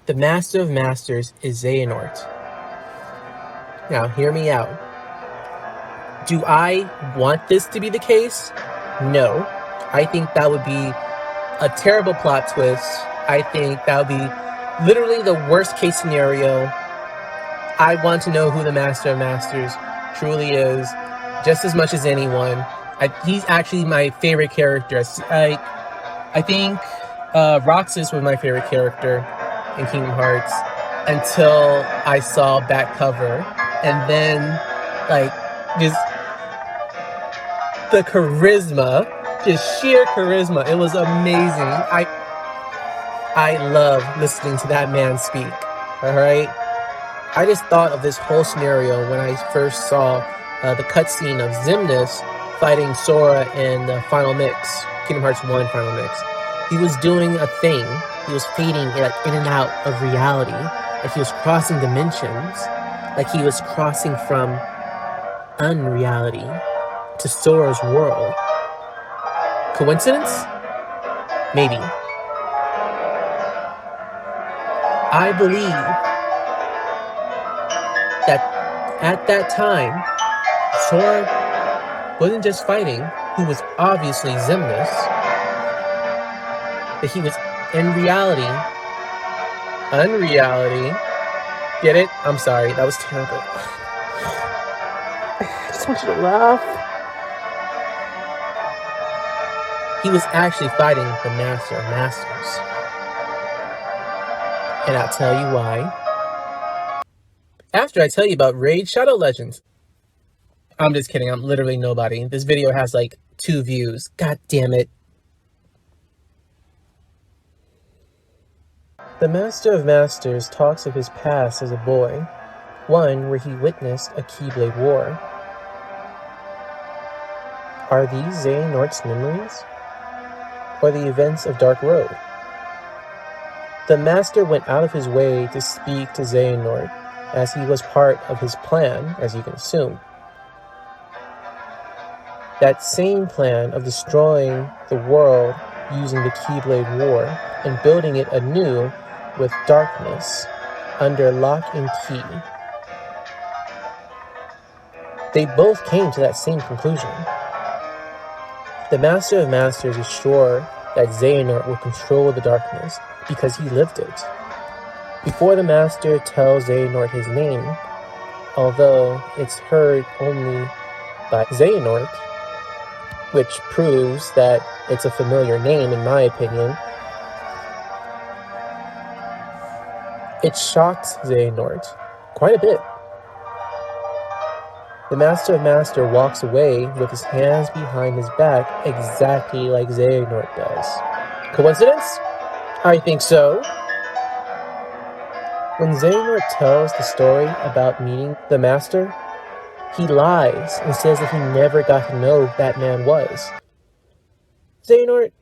The Master of Masters is Xeanort. Now, hear me out. Do I want this to be the case? No. I think that would be a terrible plot twist. I think that would be literally the worst case scenario. I want to know who the Master of Masters truly is, just as much as anyone. He's actually my favorite character. I think Roxas was my favorite character in Kingdom Hearts until I saw back cover, and then just the charisma, just sheer charisma. It was amazing. I love listening to that man speak. All right. I just thought of this whole scenario when I first saw the cutscene of Xemnas fighting Sora in the Final Mix, Kingdom Hearts 1 Final Mix. He was doing a thing. He was fading in and out of reality. Like he was crossing dimensions. Like he was crossing from unreality to Sora's world. Coincidence? Maybe. I believe that at that time, Sora wasn't just fighting, who was obviously Xemnas, but he was in reality, unreality. Get it? I'm sorry, that was terrible. I just want you to laugh. He was actually fighting the Master of Masters. And I'll tell you why after I tell you about Raid Shadow Legends. I'm just kidding. I'm literally nobody. This video has like 2 views. God damn it. The Master of Masters talks of his past as a boy, one where he witnessed a Keyblade War. Are these Xehanort's memories? Or the events of Dark Road? The Master went out of his way to speak to Xehanort, as he was part of his plan, as you can assume. That same plan of destroying the world using the Keyblade War and building it anew with darkness under lock and key. They both came to that same conclusion. The Master of Masters is sure that Xehanort will control the darkness because he lived it. Before the Master tells Xehanort his name, although it's heard only by Xehanort, which proves that it's a familiar name in my opinion, it shocks Xehanort quite a bit. The Master of Masters walks away with his hands behind his back exactly like Xehanort does. Coincidence? I think so. When Xehanort tells the story about meeting the Master, he lies and says that he never got to know who that man was. Xehanort,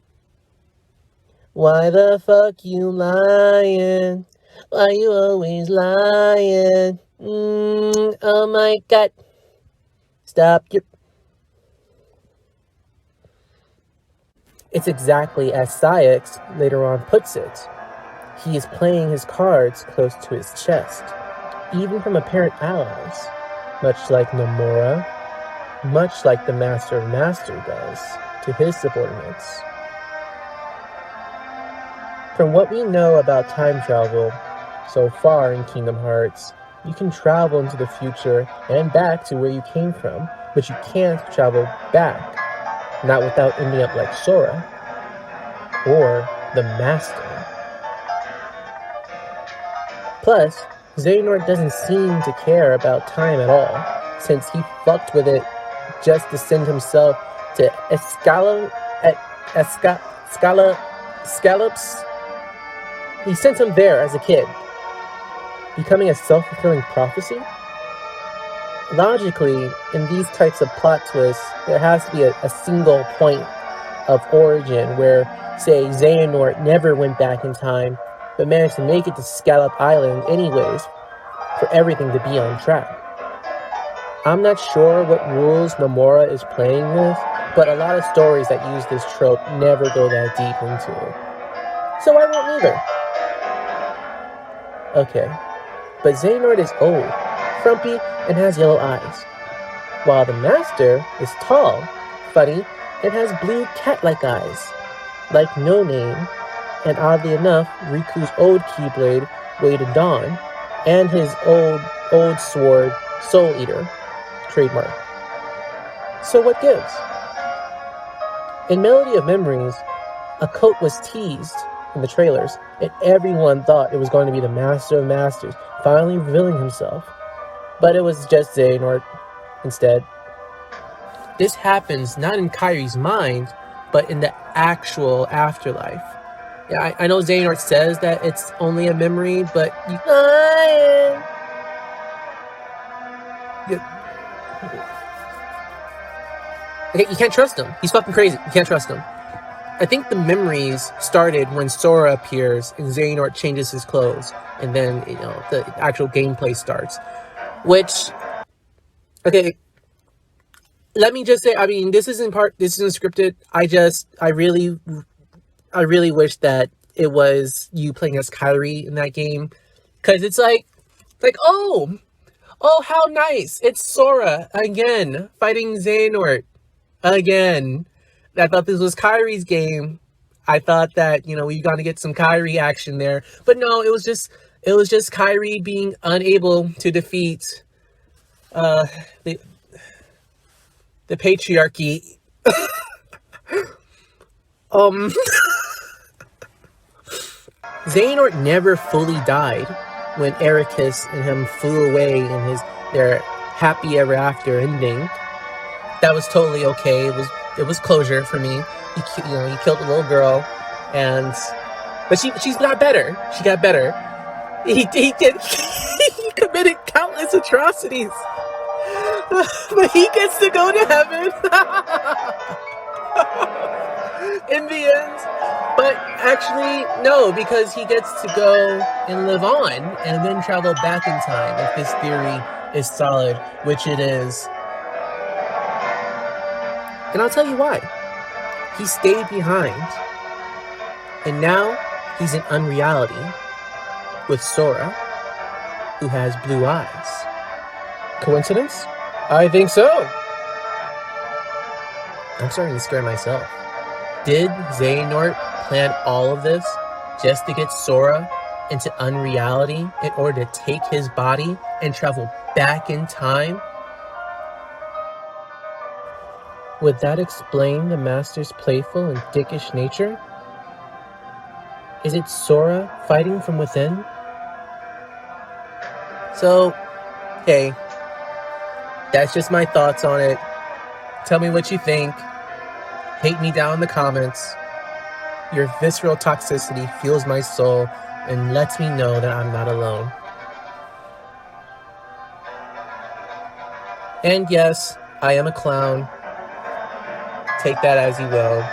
why the fuck you lying? Why you always lying? Oh my god. Stop your... It's exactly as Saïx later on puts it. He is playing his cards close to his chest, even from apparent allies, much like Nomura, much like the Master of Masters does to his subordinates. From what we know about time travel so far in Kingdom Hearts, you can travel into the future and back to where you came from, but you can't travel back, not without ending up like Sora or the Master. Plus, Xehanort doesn't seem to care about time at all, since he fucked with it just to send himself to Scallops. He sent him there as a kid, becoming a self-fulfilling prophecy. Logically, in these types of plot twists, there has to be a single point of origin where, say, Xehanort never went back in time, but managed to make it to Scallop Island anyways, for everything to be on track. I'm not sure what rules Nomura is playing with, but a lot of stories that use this trope never go that deep into it. So I won't either. Okay, but Xeanort is old, frumpy, and has yellow eyes, while the master is tall, funny, and has blue cat-like eyes, like No Name, and oddly enough, Riku's old Keyblade, Wade and Dawn, and his old sword, Soul Eater, trademark. So what gives? In Melody of Memories, a coat was teased in the trailers, and everyone thought it was going to be the Master of Masters finally revealing himself. But it was just Xehanort instead. This happens not in Kyrie's mind, but in the actual afterlife. Yeah, I know Xehanort says that it's only a memory, but you can't trust him. He's fucking crazy. You can't trust him. I think the memories started when Sora appears and Xehanort changes his clothes, and then the actual gameplay starts. Which, okay, let me just say, I mean, this isn't scripted. I really wish that it was you playing as Kyrie in that game, because it's like, oh, how nice! It's Sora again fighting Xehanort again. I thought this was Kyrie's game. I thought that we were gonna get some Kyrie action there, but no, it was just Kyrie being unable to defeat the patriarchy. Xehanort never fully died when Ericus and him flew away in their happy ever after ending. That was totally okay. It was closure for me. He killed a little girl, but she's got better. She got better. He committed countless atrocities, but he gets to go to heaven in the end. But actually, no, because he gets to go and live on and then travel back in time if this theory is solid, which it is. And I'll tell you why. He stayed behind. And now he's in unreality with Sora, who has blue eyes. Coincidence? I think so. I'm starting to scare myself. Did Xehanort plan all of this just to get Sora into unreality in order to take his body and travel back in time? Would that explain the Master's playful and dickish nature? Is it Sora fighting from within? So, hey, that's just my thoughts on it. Tell me what you think. Hate me down in the comments. Your visceral toxicity fuels my soul and lets me know that I'm not alone. And yes, I am a clown. Take that as you will.